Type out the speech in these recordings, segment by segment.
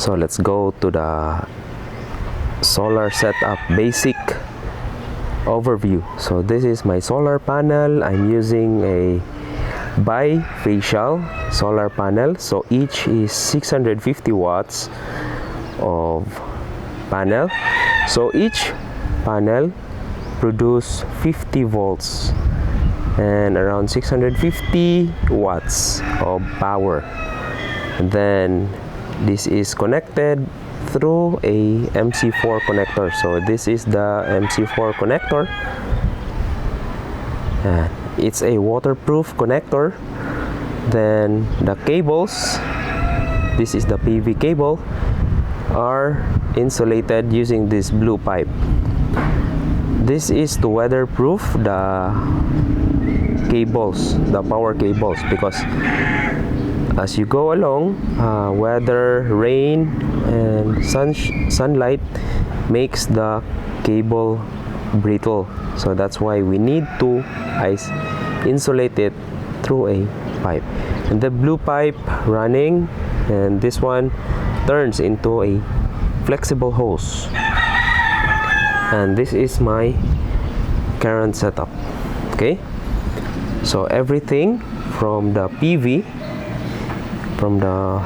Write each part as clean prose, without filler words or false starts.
So let's go to the solar setup basic overview. So this is my solar panel. I'm using a bifacial solar panel, so each is 650 watts of panel. So each panel produce 50 volts and around 650 watts of power. And then this is connected through a MC4 connector. So this is the MC4 connector, and it's a waterproof connector. Then the cables, this is the PV cable, are insulated using this blue pipe. This is to weatherproof the cables, the power cables, because as you go along, weather, rain, and sunlight makes the cable brittle. So that's why we need to insulate it through a pipe. And the blue pipe running, and this one turns into a flexible hose. And this is my current setup. Okay, so everything from the PV, from the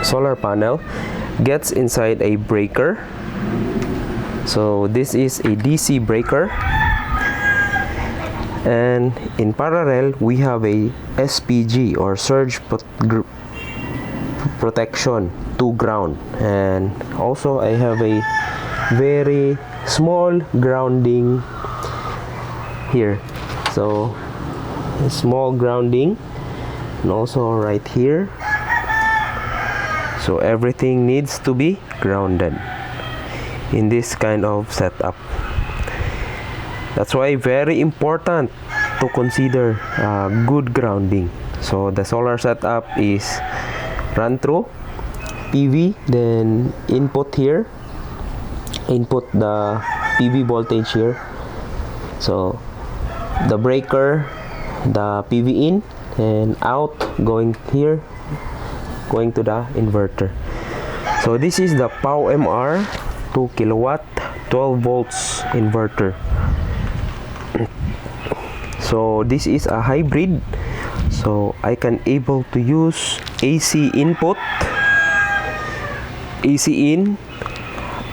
solar panel, gets inside a breaker. So this is a DC breaker, and in parallel we have a SPG, or surge protection to ground. And also I have a very small grounding here, so a small grounding, and also right here. So everything needs to be grounded in this kind of setup. That's why very important to consider good grounding. So the solar setup is run through PV, then input here, input the PV voltage here. So the breaker, the PV in and out, going here, going to the inverter. So this is the POW-MR 2 kilowatt 12 volts inverter. So this is a hybrid, so I can able to use AC input, AC in,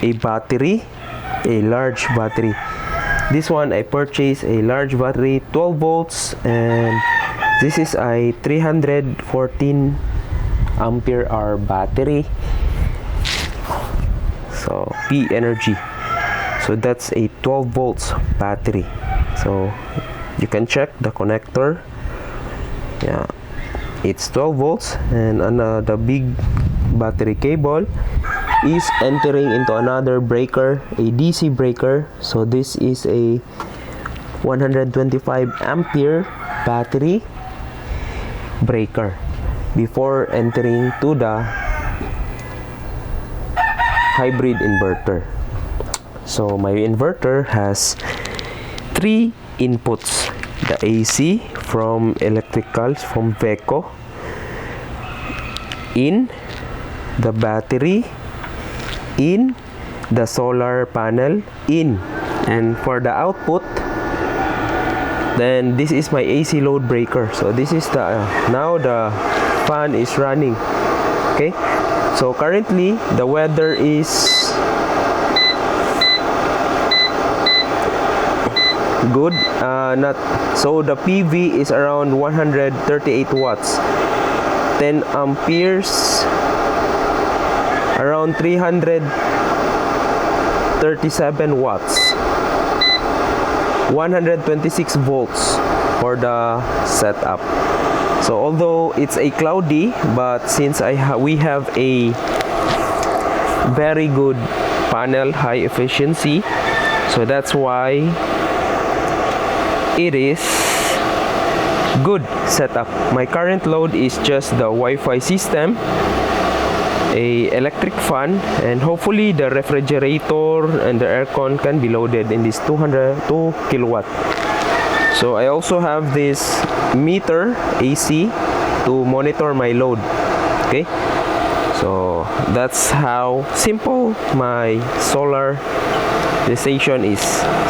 a battery, a large battery. This one I purchased a large battery, 12 volts, and this is a 314 ampere hour battery. So P energy, so that's a 12 volts battery. So you can check the connector, yeah, it's 12 volts, and the big battery cable is entering into another breaker, a DC breaker. So this is a 125 ampere battery breaker before entering to the hybrid inverter. So my inverter has 3 inputs: the AC from electricals from Veco, in the battery, in the solar panel, in, and for the output, then this is my AC load breaker. So this is the now the fan is running. Okay, so currently the weather is good, not so the PV is around 138 watts, 10 amperes, around 337 watts, 126 volts for the setup. So although it's a cloudy, but since we have a very good panel, high efficiency, so that's why it is good setup. My current load is just the Wi-Fi system, a electric fan, and hopefully the refrigerator and the aircon can be loaded in this 2 kilowatt. So I also have this meter AC to monitor my load. Okay, So that's how simple my solarization is.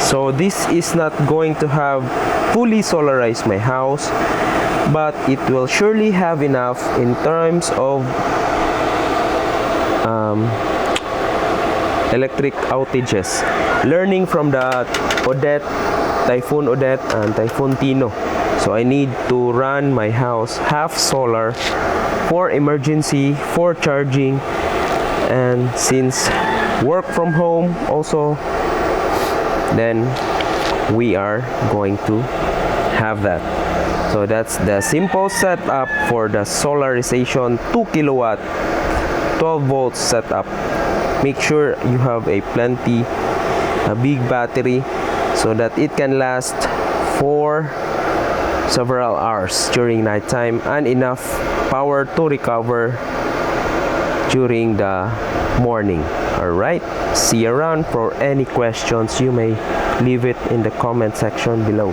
So this is not going to have fully solarized my house, but it will surely have enough in terms of electric outages. Learning from the Typhoon Odette and Typhoon Tino. So I need to run my house half solar for emergency, for charging, and since work from home also, then we are going to have that. So that's the simple setup for the solarization 2 kilowatt 12 volts setup. Make sure you have a big battery so that it can last for several hours during nighttime and enough power to recover during the morning. Alright, see you around. For any questions, you may leave it in the comment section below.